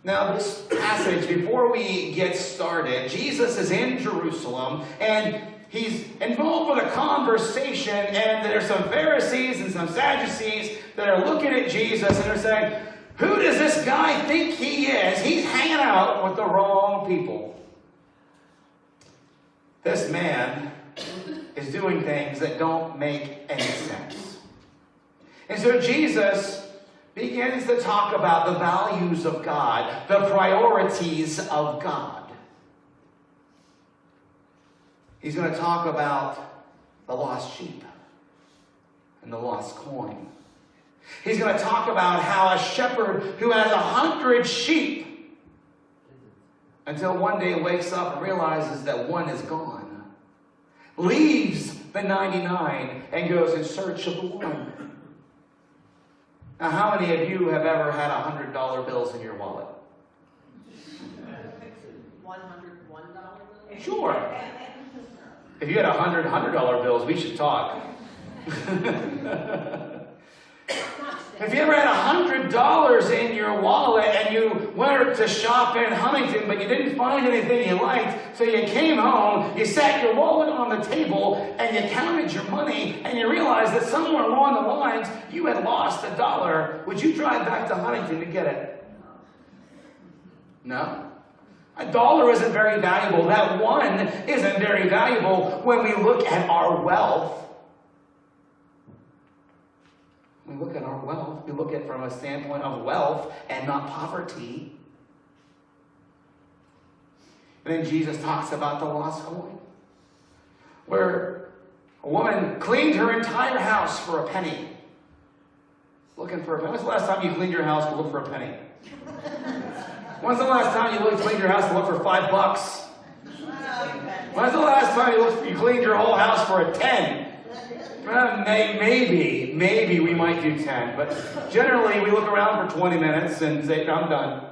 Now, this passage, before we get started, Jesus is in Jerusalem, and he's involved with a conversation, and there's some Pharisees and some Sadducees that are looking at Jesus, and they're saying, who does this guy think he is? He's hanging out with the wrong people. This man is doing things that don't make any sense. And so Jesus begins to talk about the values of God, the priorities of God. He's going to talk about the lost sheep and the lost coin. He's going to talk about how a shepherd who has 100 sheep until one day wakes up and realizes that one is gone, leaves the 99 and goes in search of the one. Now, how many of you have ever had $100 bills in your wallet? $101 bills? Sure. If you had $100 bills, we should talk. If you ever had $100 in your wallet and you went to shop in Huntington, but you didn't find anything you liked, so you came home, you sat your wallet on the table, and you counted your money, and you realized that somewhere along the lines you had lost $1, would you drive back to Huntington to get it? No? $1 isn't very valuable. That one isn't very valuable when we look at our wealth. We look at our wealth, we look at it from a standpoint of wealth and not poverty. And then Jesus talks about the lost coin, where a woman cleaned her entire house for a penny. Looking for a penny. When's the last time you cleaned your house to look for a penny? When's the last time you cleaned your house to look for $5? When's the last time you cleaned your whole house for a 10? Maybe we might do 10, but generally we look around for 20 minutes and say, I'm done.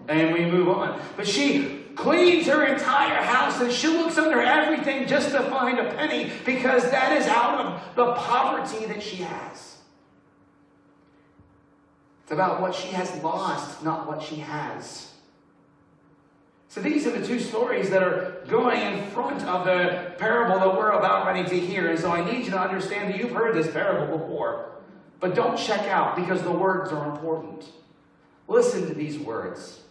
And we move on. But she cleans her entire house and she looks under everything just to find a penny, because that is out of the poverty that she has. It's about what she has lost, not what she has. So these are the two stories that are going in front of the parable that we're about ready to hear. And so I need you to understand that you've heard this parable before. But don't check out, because the words are important. Listen to these words.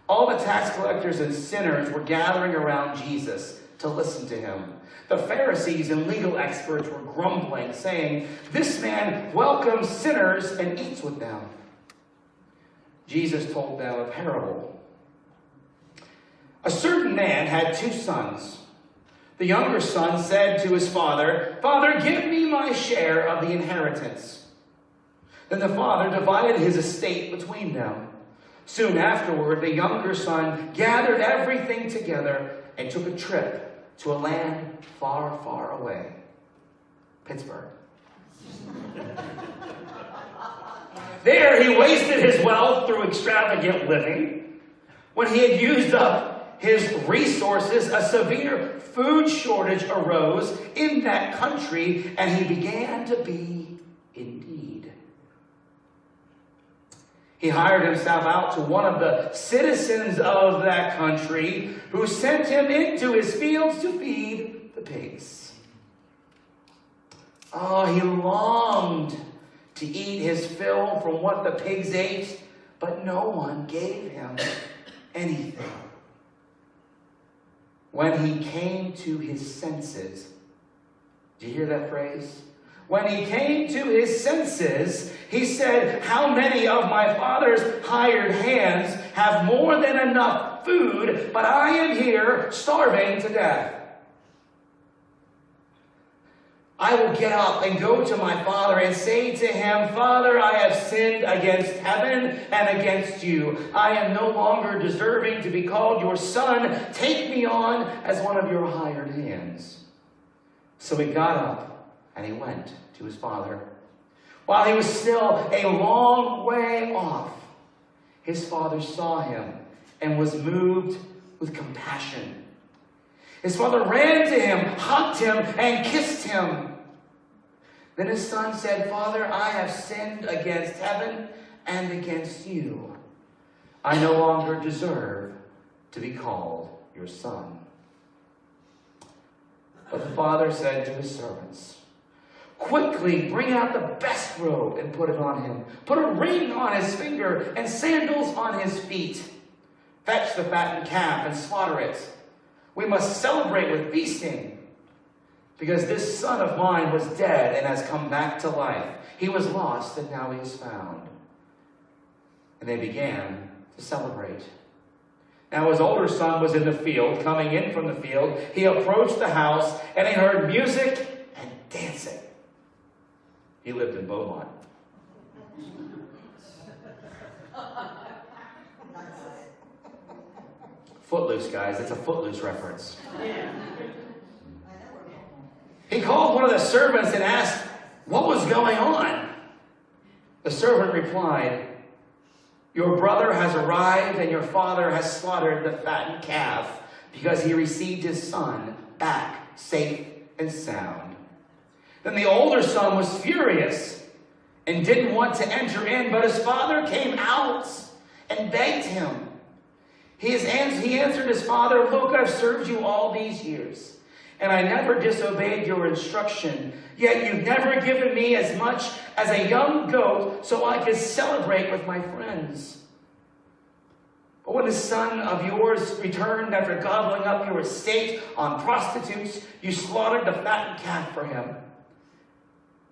All the tax collectors and sinners were gathering around Jesus to listen to him. The Pharisees and legal experts were grumbling, saying, "This man welcomes sinners and eats with them." Jesus told them a parable. A certain man had 2 sons. The younger son said to his father, "Father, give me my share of the inheritance." Then the father divided his estate between them. Soon afterward, the younger son gathered everything together and took a trip to a land far, far away. Pittsburgh. There he wasted his wealth through extravagant living. When he had used up his resources, a severe food shortage arose in that country, and he began to be in need. He hired himself out to one of the citizens of that country, who sent him into his fields to feed the pigs. Oh, he longed to eat his fill from what the pigs ate, but no one gave him anything. When he came to his senses, do you hear that phrase? When he came to his senses, he said, "How many of my father's hired hands have more than enough food, but I am here starving to death? I will get up and go to my father and say to him, 'Father, I have sinned against heaven and against you. I am no longer deserving to be called your son. Take me on as one of your hired hands.' So he got up and he went to his father. While he was still a long way off, his father saw him and was moved with compassion. His father ran to him, hugged him, and kissed him. Then his son said, 'Father, I have sinned against heaven and against you. I no longer deserve to be called your son." But the father said to his servants, "Quickly bring out the best robe and put it on him. Put a ring on his finger and sandals on his feet. Fetch the fattened calf and slaughter it. We must celebrate with feasting. Because this son of mine was dead and has come back to life. He was lost and now he is found." And they began to celebrate. Now his older son was in the field, coming in from the field. He approached the house and he heard music and dancing. He lived in Beaumont. Footloose, guys. It's a Footloose reference. He called one of the servants and asked what was going on. The servant replied, "Your brother has arrived and your father has slaughtered the fattened calf because he received his son back safe and sound." Then the older son was furious and didn't want to enter in, but his father came out and begged him. He answered his father, "Look, I've served you all these years, and I never disobeyed your instruction. Yet you've never given me as much as a young goat so I could celebrate with my friends. But when the son of yours returned after gobbling up your estate on prostitutes, you slaughtered the fattened calf for him."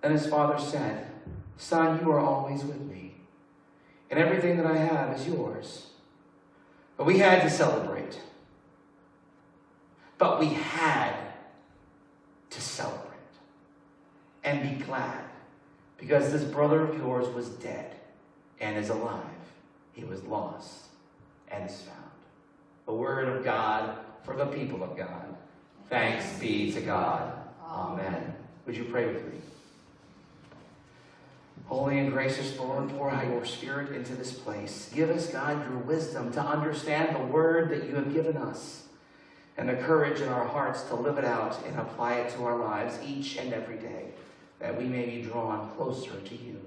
Then his father said, "Son, you are always with me, and everything that I have is yours." But we had to celebrate. But we had to celebrate and be glad, because this brother of yours was dead and is alive. He was lost and is found. The word of God for the people of God. Thanks be to God. Amen. Would you pray with me? Holy and gracious Lord, pour out your Spirit into this place. Give us, God, your wisdom to understand the word that you have given us, and the courage in our hearts to live it out and apply it to our lives each and every day, that we may be drawn closer to you.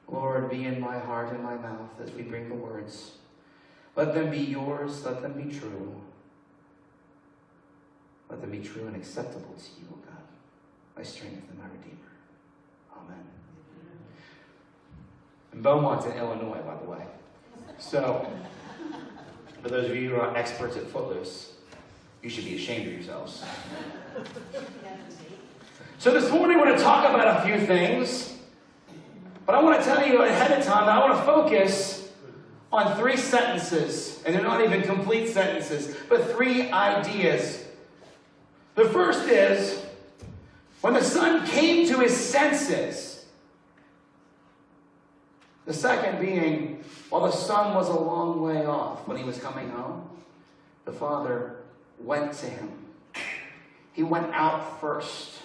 Lord, be in my heart and my mouth as we bring the words. Let them be yours. Let them be true. Let them be true and acceptable to you, O God, my strength and my Redeemer. Amen. And Beaumont's in Illinois, by the way. So, for those of you who are experts at Footloose, you should be ashamed of yourselves. So this morning we're going to talk about a few things, but I want to tell you ahead of time that I want to focus on 3 sentences, and they're not even complete sentences, but 3 ideas. The first is, when the son came to his senses. The second being, while the son was a long way off, when he was coming home, the father went to him. He went out first.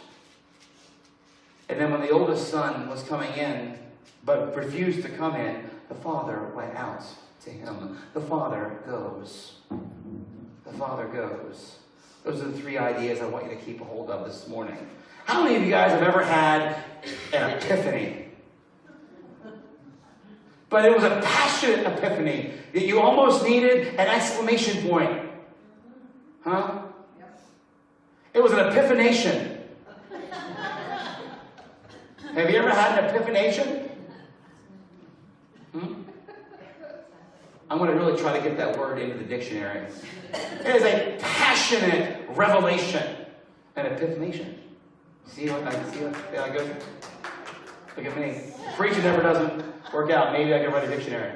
And then when the oldest son was coming in, but refused to come in, the father went out to him. The father goes. The father goes. Those are the 3 ideas I want you to keep a hold of this morning. How many of you guys have ever had an epiphany? But it was a passionate epiphany that you almost needed an exclamation point. Huh? It was an epiphanation. Have you ever had an epiphanation? I'm going to really try to get that word into the dictionary. It is a passionate revelation. An epiphanation. See what I go? Look at me. Preaching never doesn't work out. Maybe I can write a dictionary.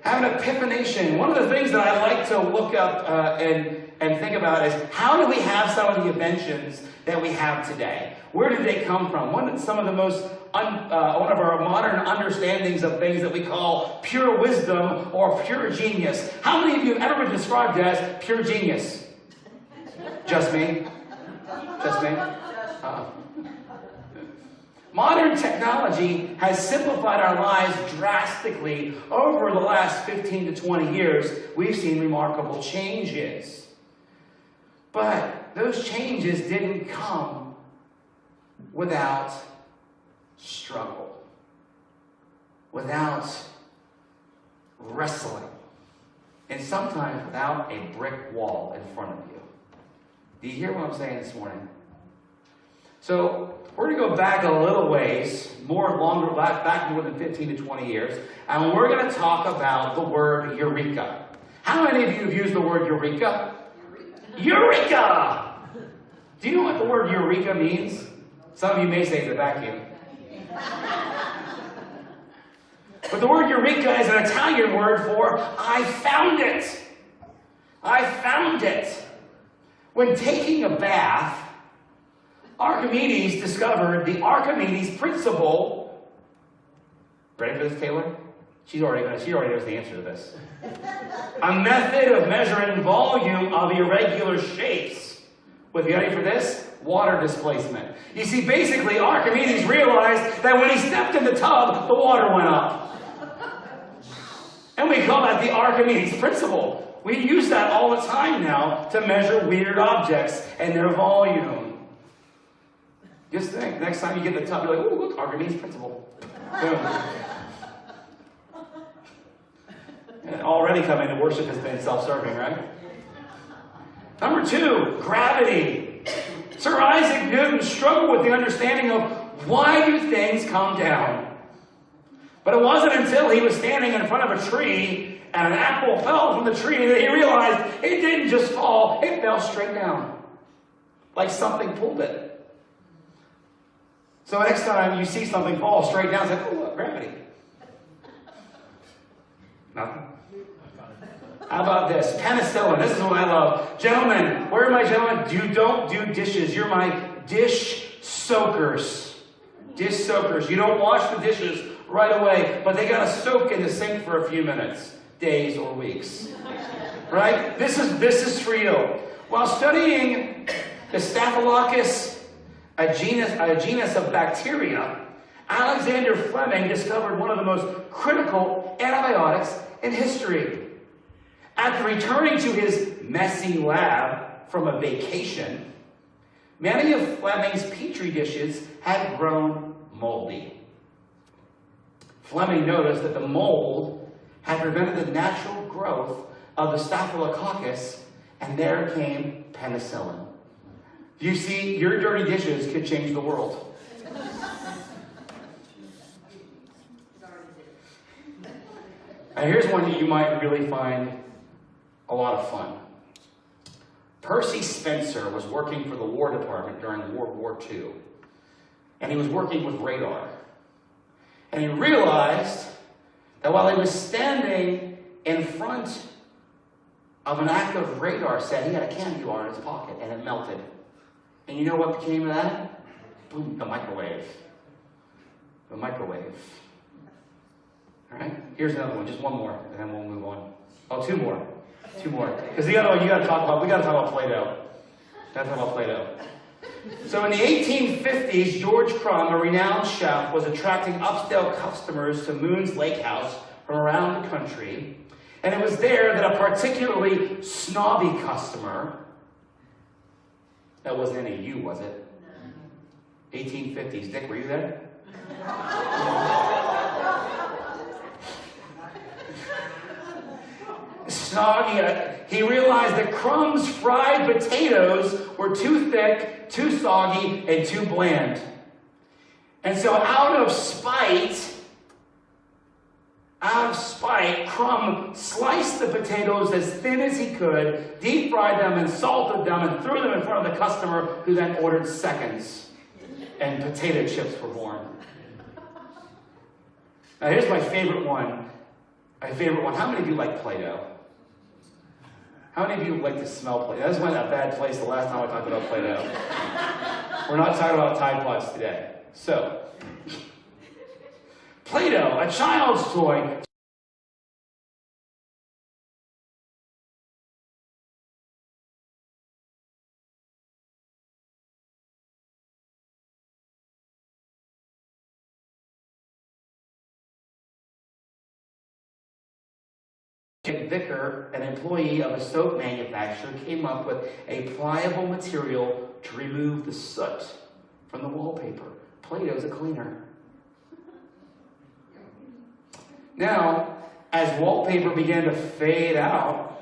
Have an epiphanation. One of the things that I like to look up and think about is, how do we have some of the inventions that we have today? Where did they come from? One of our modern understandings of things that we call pure wisdom or pure genius. How many of you have ever been described as pure genius? Just me? Just me? Modern technology has simplified our lives drastically. Over the last 15 to 20 years, we've seen remarkable changes. But those changes didn't come without struggle. without wrestling, and sometimes without a brick wall in front of you. Do you hear what I'm saying this morning? So we're going to go back a little ways, back more than 15 to 20 years, and we're going to talk about the word eureka. How many of you have used the word eureka? Eureka! Do you know what the word eureka means? Some of you may say it's a vacuum. But the word eureka is an Italian word for I found it. I found it. When taking a bath, Archimedes discovered the Archimedes principle. Ready for this, Taylor? She already knows the answer to this. A method of measuring volume of irregular shapes. With, you ready for this? Water displacement. You see, basically, Archimedes realized that when he stepped in the tub, the water went up. And we call that the Archimedes principle. We use that all the time now to measure weird objects and their volume. Just think, next time you get in the tub, you're like, ooh, look, Archimedes principle. Boom. And already coming to worship has been self-serving, right? Number 2, gravity. Sir Isaac Newton struggled with the understanding of why do things come down? But it wasn't until he was standing in front of a tree and an apple fell from the tree that he realized it didn't just fall, it fell straight down. Like something pulled it. So next time you see something fall straight down, say, oh, look, gravity. Nothing. How about this? Penicillin. This is what I love. Gentlemen, where are my gentlemen? You don't do dishes. You're my dish soakers. Dish soakers. You don't wash the dishes right away, but they got to soak in the sink for a few minutes, days or weeks. Right? This is for you. While studying the Staphylococcus, a genus of bacteria, Alexander Fleming discovered one of the most critical antibiotics in history. After returning to his messy lab from a vacation, many of Fleming's petri dishes had grown moldy. Fleming noticed that the mold had prevented the natural growth of the Staphylococcus, and there came penicillin. You see, your dirty dishes could change the world. And here's one that you might really find a lot of fun. Percy Spencer was working for the War Department during World War II. And he was working with radar. And he realized that while he was standing in front of an active radar set, he had a candy bar in his pocket, and it melted. And you know what became of that? Boom, the microwave. The microwave. All right? Here's another one, just one more, and then we'll move on. Oh, two more. Because we got to talk about Play-Doh. So in the 1850s, George Crumb, a renowned chef, was attracting upscale customers to Moon's Lake House from around the country. And it was there that a particularly snobby customer, that wasn't any of you, was it? 1850s. Dick, were you there? He realized that Crumb's fried potatoes were too thick, too soggy, and too bland. And so out of spite, Crumb sliced the potatoes as thin as he could, deep fried them and salted them, and threw them in front of the customer, who then ordered seconds. And potato chips were born. Now here's my favorite one. How many of you like Play-Doh? How many of you like to smell Play-Doh? That went a bad place the last time I talked about Play-Doh. We're not talking about Tide Pods today. So, Play-Doh, a child's toy. Vicker, an employee of a soap manufacturer, came up with a pliable material to remove the soot from the wallpaper. Play-Doh's a cleaner. Now, as wallpaper began to fade out,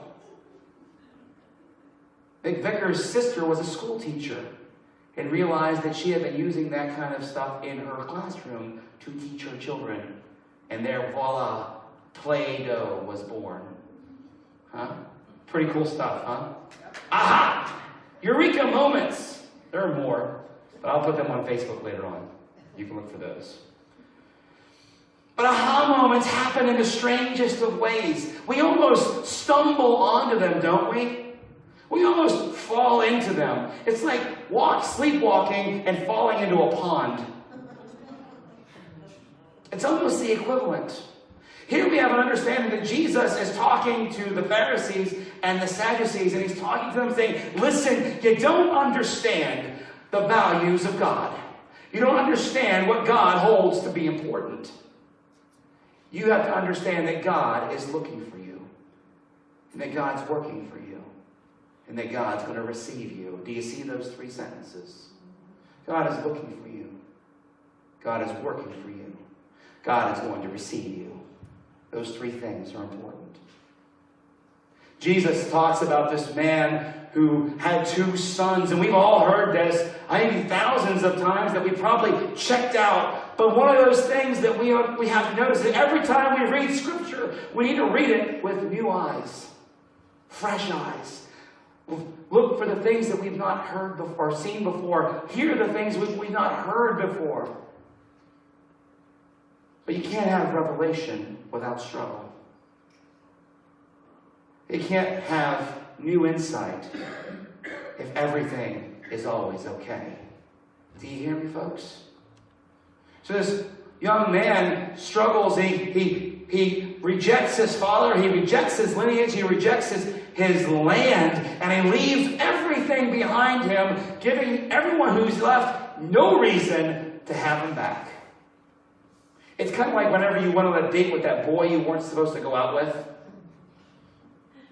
Big Vicar's sister was a school teacher and realized that she had been using that kind of stuff in her classroom to teach her children. And there, voila, Play-Doh was born. Huh? Pretty cool stuff, huh? Aha! Eureka moments! There are more, but I'll put them on Facebook later on. You can look for those. But aha moments happen in the strangest of ways. We almost stumble onto them, don't we? We almost fall into them. It's like sleepwalking and falling into a pond. It's almost the equivalent. Here we have an understanding that Jesus is talking to the Pharisees and the Sadducees, and he's talking to them saying, listen, you don't understand the values of God. You don't understand what God holds to be important. You have to understand that God is looking for you, and that God's working for you, and that God's going to receive you. Do you see those three sentences? God is looking for you. God is working for you. God is going to receive you. Those three things are important. Jesus talks about this man who had 2 sons, and we've all heard this, I think thousands of times, that we probably checked out. But one of those things that we have to notice is that every time we read Scripture, we need to read it with new eyes, fresh eyes. Look for the things that we've not heard before, or seen before. Hear the things which we've not heard before. But you can't have revelation without struggle. You can't have new insight if everything is always okay. Do you hear me, folks? So this young man struggles. He rejects his father. He rejects his lineage. He rejects his land. And he leaves everything behind him, giving everyone who's left no reason to have him back. It's kind of like whenever you went on a date with that boy you weren't supposed to go out with.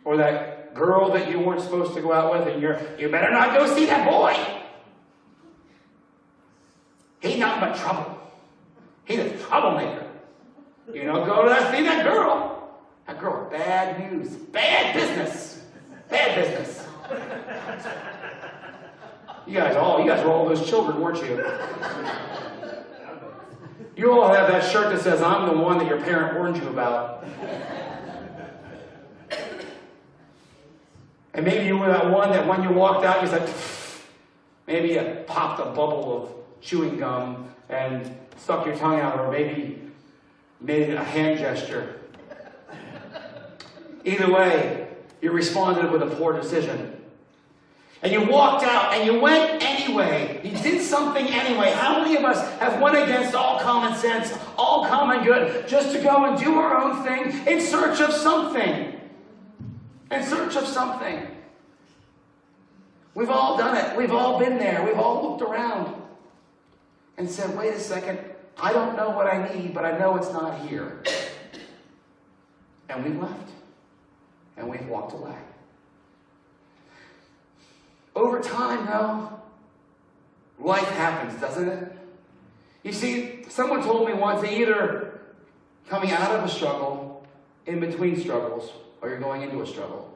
Or that girl that you weren't supposed to go out with, and you better not go see that boy. He's nothing but trouble. He's a troublemaker. You know, see that girl. That girl, bad news. Bad business. Bad business. You guys were all those children, weren't you? You all have that shirt that says, I'm the one that your parent warned you about. And maybe you were that one that when you walked out, you said, maybe you popped a bubble of chewing gum and stuck your tongue out, or maybe made a hand gesture. Either way, you responded with a poor decision. And you walked out and you went anyway. You did something anyway. How many of us have went against all common sense, all common good, just to go and do our own thing in search of something? In search of something. We've all done it. We've all been there. We've all looked around and said, wait a second, I don't know what I need, but I know it's not here. And we've left. And we've walked away. Over time, though, life happens, doesn't it? You see, someone told me once that either coming out of a struggle, in between struggles, or you're going into a struggle.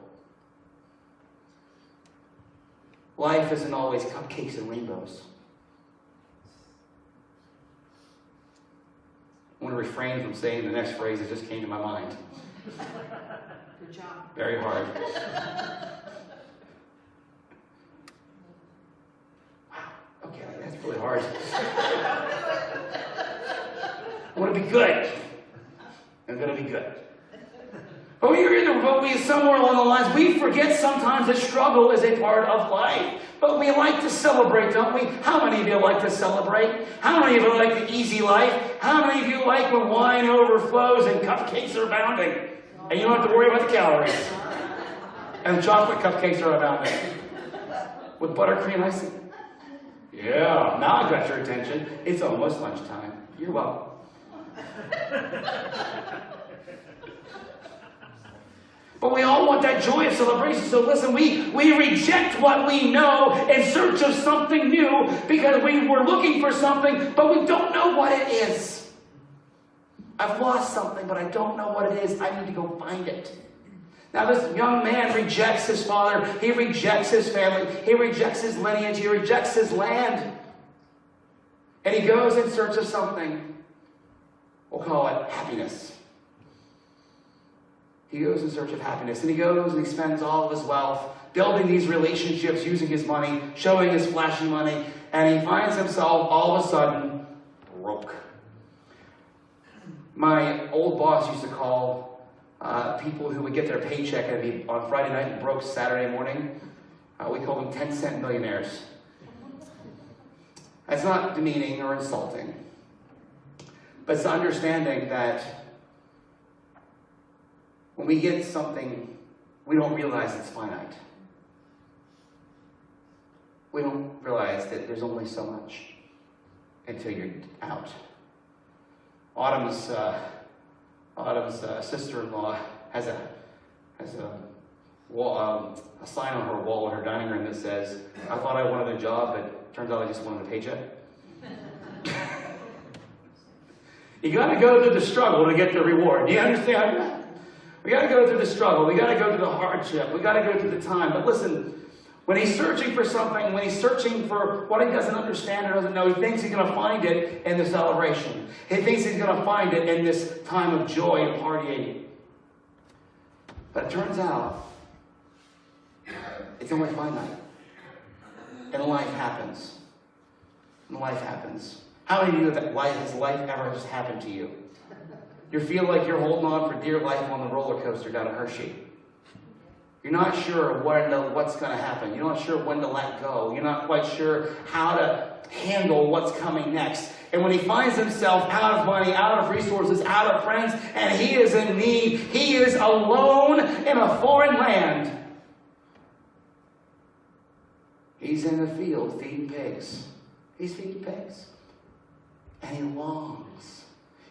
Life isn't always cupcakes and rainbows. I want to refrain from saying the next phrase that just came to my mind. Good job. Very hard. Wow, okay, that's really hard. I want to be good. I'm going to be good. But we somewhere along the lines, we forget sometimes that struggle is a part of life. But we like to celebrate, don't we? How many of you like to celebrate? How many of you like the easy life? How many of you like when wine overflows and cupcakes are abounding? And you don't have to worry about the calories. And chocolate cupcakes are abounding. With buttercream icing. Yeah, now I got your attention. It's almost lunchtime. You're welcome. But we all want that joy of celebration. So listen, we reject what we know in search of something new because we were looking for something, but we don't know what it is. I've lost something, but I don't know what it is. I need to go find it. Now this young man rejects his father. He rejects his family. He rejects his lineage. He rejects his land. And he goes in search of something. We'll call it happiness. He goes in search of happiness. And he goes and he spends all of his wealth building these relationships, using his money, showing his flashy money. And he finds himself all of a sudden broke. My old boss used to call people who would get their paycheck and be on Friday night and broke Saturday morning. We call them 10-cent millionaires. That's not demeaning or insulting, but it's understanding that when we get something, we don't realize it's finite. We don't realize that there's only so much until you're out. Autumn's sister-in-law has a sign on her wall in her dining room that says, "I thought I wanted a job, but turns out I just wanted a paycheck." You got to go through the struggle to get the reward. Do you understand that? We got to go through the struggle. We got to go through the hardship. We got to go through the time. But listen, when he's searching for something, when he's searching for what he doesn't understand or doesn't know, he thinks he's going to find it in the celebration. He thinks he's going to find it in this time of joy and partying. But it turns out, it's only finite. And life happens. And life happens. How many of you that has life ever just happened to you? You feel like you're holding on for dear life on the roller coaster down at Hershey. You're not sure what's going to happen. You're not sure when to let go. You're not quite sure how to handle what's coming next. And when he finds himself out of money, out of resources, out of friends, and he is in need, he is alone in a foreign land. He's in the field feeding pigs. He's feeding pigs. And he longs.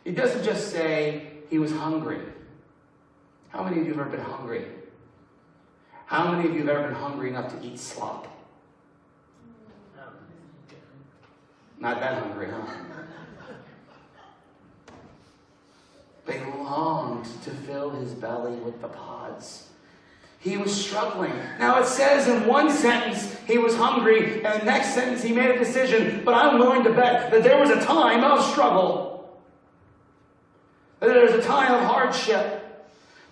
He doesn't just say he was hungry. How many of you have ever been hungry? How many of you have ever been hungry enough to eat slop? Not that hungry, huh? They longed to fill his belly with the pods. He was struggling. Now it says in one sentence he was hungry, and the next sentence he made a decision, but I'm willing to bet that there was a time of struggle. That there was a time of hardship.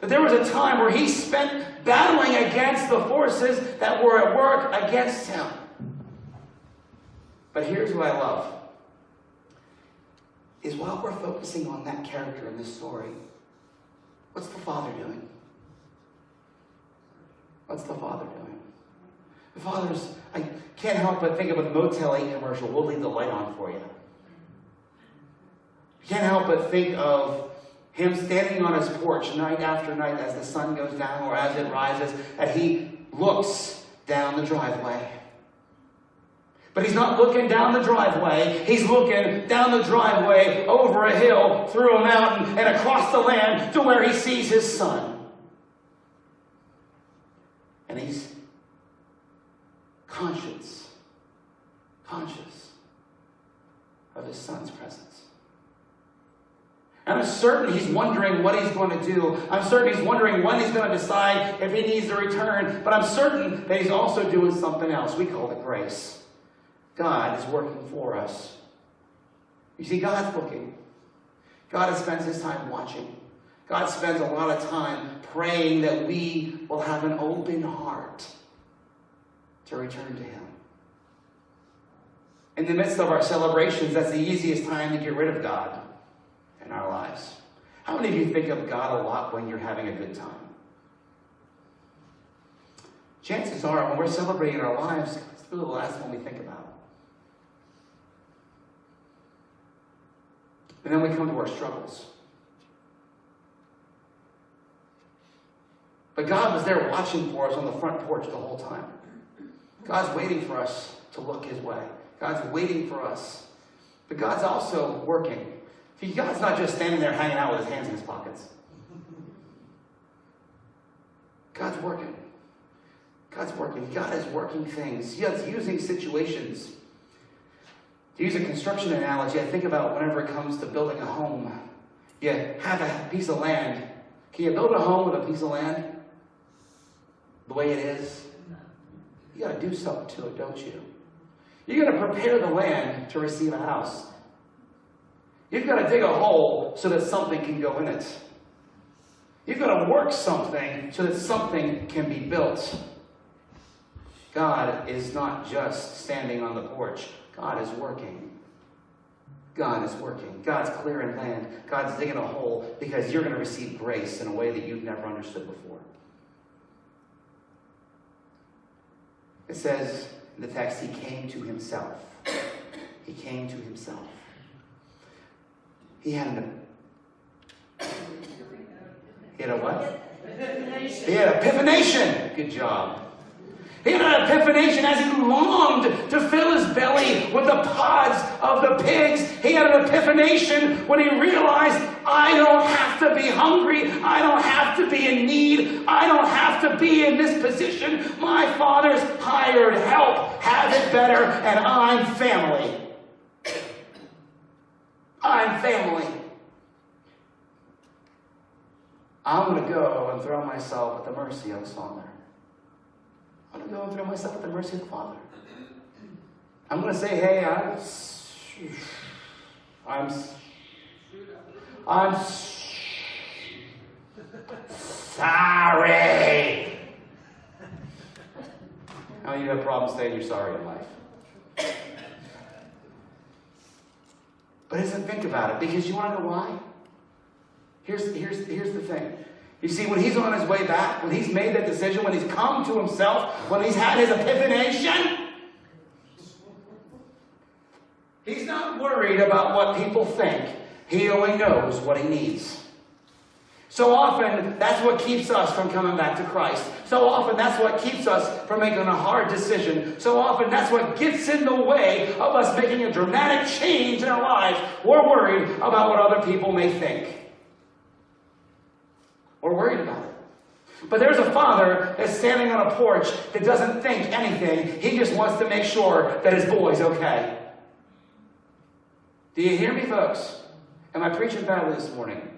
That there was a time where he spent battling against the forces that were at work against him. But here's what I love. Is while we're focusing on that character in this story, what's the father doing? What's the father doing? The father's, I can't help but think of a Motel 8 commercial, "We'll leave the light on for you." I can't help but think of him standing on his porch night after night as the sun goes down or as it rises, and he looks down the driveway. But he's not looking down the driveway. He's looking down the driveway, over a hill, through a mountain, and across the land to where he sees his son. And he's conscious of his son's presence. And I'm certain he's wondering what he's going to do. I'm certain he's wondering when he's going to decide if he needs to return. But I'm certain that he's also doing something else. We call it grace. God is working for us. You see, God's looking. God spends his time watching. God spends a lot of time praying that we will have an open heart to return to him. In the midst of our celebrations, that's the easiest time to get rid of God in our lives. How many of you think of God a lot when you're having a good time? Chances are, when we're celebrating our lives, it's really the last one we think about. And then we come to our struggles. But God was there watching for us on the front porch the whole time. God's waiting for us to look his way. God's waiting for us. But God's also working. See, God's not just standing there hanging out with his hands in his pockets. God's working. God's working. God is working things. God's using situations. To use a construction analogy, I think about whenever it comes to building a home. You have a piece of land. Can you build a home with a piece of land the way it is? You got to do something to it, don't you? You got to prepare the land to receive a house. You've got to dig a hole so that something can go in it. You've got to work something so that something can be built. God is not just standing on the porch. God is working. God is working. God's clearing land. God's digging a hole because you're going to receive grace in a way that you've never understood before. It says in the text, he came to himself. He came to himself. He had a what? He had an epiphanation. Good job. He had an epiphanation as he longed to fill his belly with the pods of the pigs. He had an epiphanation when he realized, I don't have to be hungry. I don't have to be in need. I don't have to be in this position. My Father's hired help has it better, and I'm family. I'm family. I'm going to go and throw myself at the mercy of his Father. I'm going to go and throw myself at the mercy of the Father. I'm going to say, hey, I'm sorry. How many of you have problems saying you're sorry in life? But think about it, because you want to know why? Here's the thing. You see, when he's on his way back, when he's made that decision, when he's come to himself, when he's had his epiphanation, he's not worried about what people think. He only knows what he needs. So often, that's what keeps us from coming back to Christ. So often, that's what keeps us from making a hard decision. So often, that's what gets in the way of us making a dramatic change in our lives. We're worried about what other people may think. We're worried about it. But there's a father that's standing on a porch that doesn't think anything. He just wants to make sure that his boy's okay. Do you hear me, folks? Am I preaching badly this morning?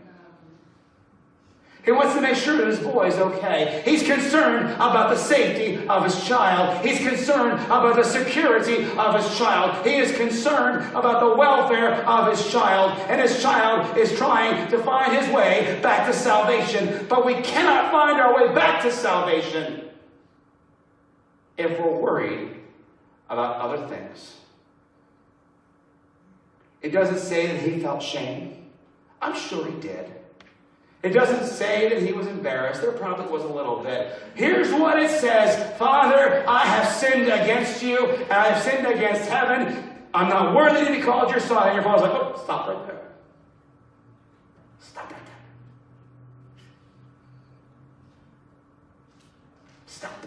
He wants to make sure that his boy is okay. He's concerned about the safety of his child. He's concerned about the security of his child. He is concerned about the welfare of his child. And his child is trying to find his way back to salvation. But we cannot find our way back to salvation if we're worried about other things. It doesn't say that he felt shame. I'm sure he did. It doesn't say that he was embarrassed. There probably was a little bit. Here's what it says. Father, I have sinned against you, and I have sinned against heaven. I'm not worthy to be called your son. And your father's like, oh, stop right there. Stop right there. Stop.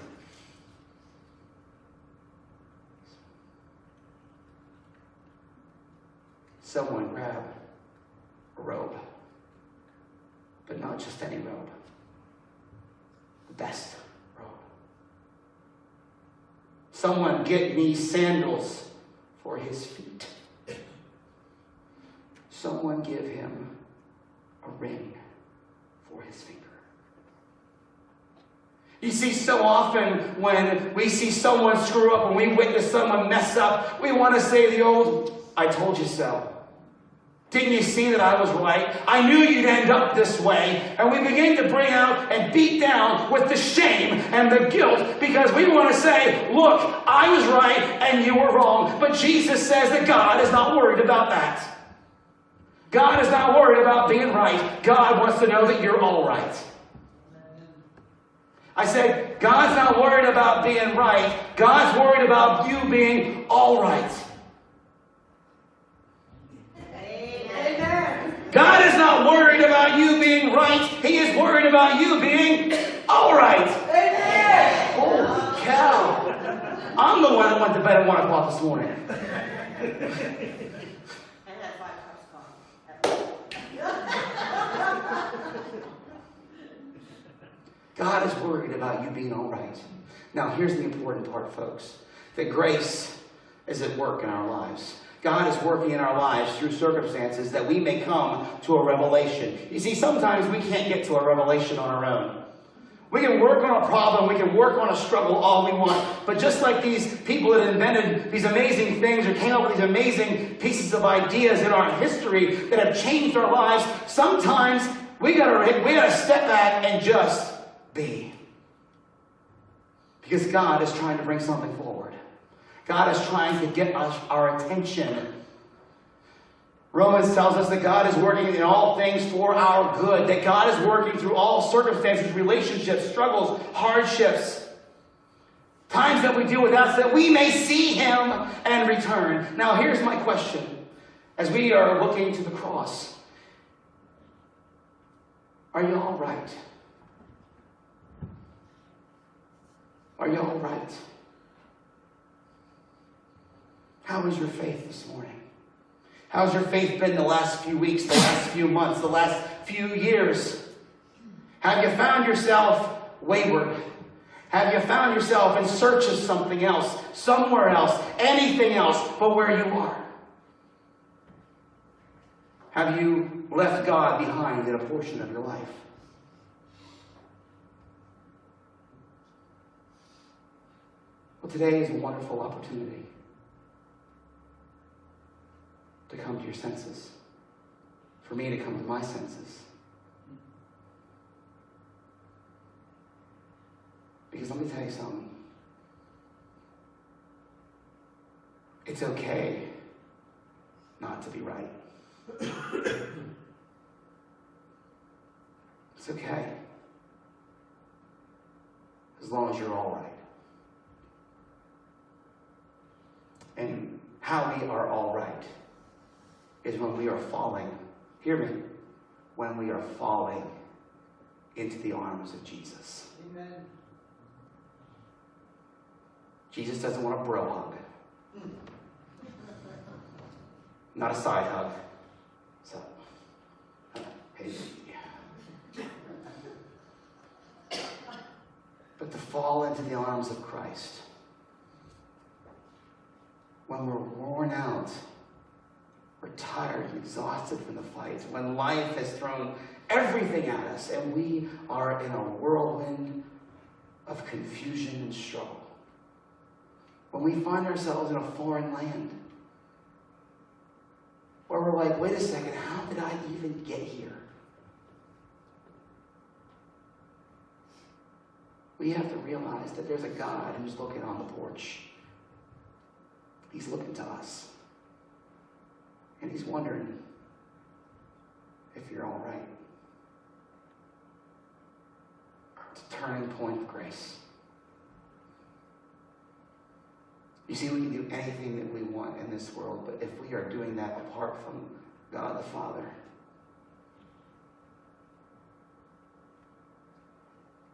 Someone grab a robe. But not just any robe. The best robe. Someone get me sandals for his feet. Someone give him a ring for his finger. You see, so often when we see someone screw up, when we witness someone mess up, we want to say the old, I told you so. Didn't you see that I was right? I knew you'd end up this way. And we begin to bring out and beat down with the shame and the guilt because we want to say, look, I was right and you were wrong. But Jesus says that God is not worried about that. God is not worried about being right. God wants to know that you're all right. I said, God's not worried about being right. God's worried about you being all right. God is not worried about you being right. He is worried about you being all right. Amen. Holy cow. I'm the one that went to bed at 1 o'clock this morning. God is worried about you being all right. Now, here's the important part, folks. That grace is at work in our lives. God is working in our lives through circumstances that we may come to a revelation. You see, sometimes we can't get to a revelation on our own. We can work on a problem, we can work on a struggle all we want, but just like these people that invented these amazing things or came up with these amazing pieces of ideas in our history that have changed our lives, sometimes we gotta step back and just be. Because God is trying to bring something forward. God is trying to get our attention. Romans tells us that God is working in all things for our good, that God is working through all circumstances, relationships, struggles, hardships, times that we deal with us, that we may see Him and return. Now, here's my question. As we are looking to the cross, are you all right? Are you all right? How is your faith this morning? How's your faith been the last few weeks, the last few months, the last few years? Have you found yourself wayward? Have you found yourself in search of something else, somewhere else, anything else but where you are? Have you left God behind in a portion of your life? Well, today is a wonderful opportunity to come to your senses. For me to come to my senses. Because let me tell you something. It's okay not to be right. It's okay. As long as you're all right. And how we are all right is when we are falling, hear me, when we are falling into the arms of Jesus. Amen. Jesus doesn't want a bro hug. Not a side hug. So, hey. But to fall into the arms of Christ when we're worn out, we're tired and exhausted from the fights, when life has thrown everything at us and we are in a whirlwind of confusion and struggle. When we find ourselves in a foreign land where we're like, wait a second, how did I even get here? We have to realize that there's a God who's looking on the porch. He's looking to us. And He's wondering if you're all right. It's a turning point of grace. You see, we can do anything that we want in this world, but if we are doing that apart from God the Father,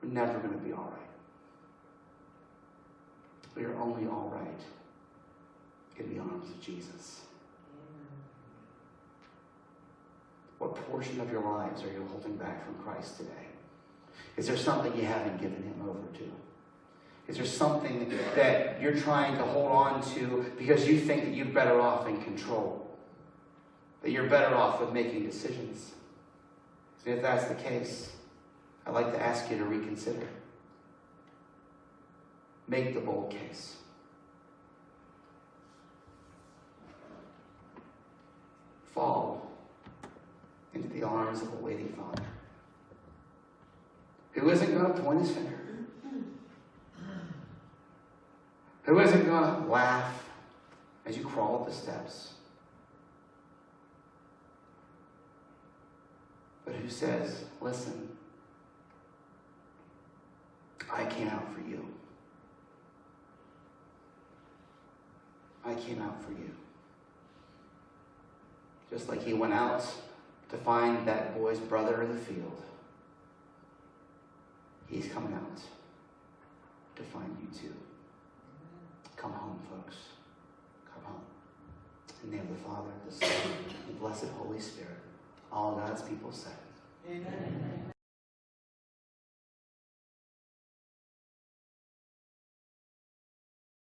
we're never going to be all right. We are only all right in the arms of Jesus. What portion of your lives are you holding back from Christ today? Is there something you haven't given Him over to? Is there something that you're trying to hold on to because you think that you're better off in control? That you're better off with making decisions? And if that's the case, I'd like to ask you to reconsider. Make the bold case. Fall into the arms of a waiting Father who isn't going to point His finger, who isn't going to laugh as you crawl up the steps, but who says, listen, I came out for you. I came out for you. Just like He went out to find that boy's brother in the field, He's coming out to find you too. Come home, folks. Come home. In the name of the Father, the Son, and the blessed Holy Spirit. All God's people said. Amen.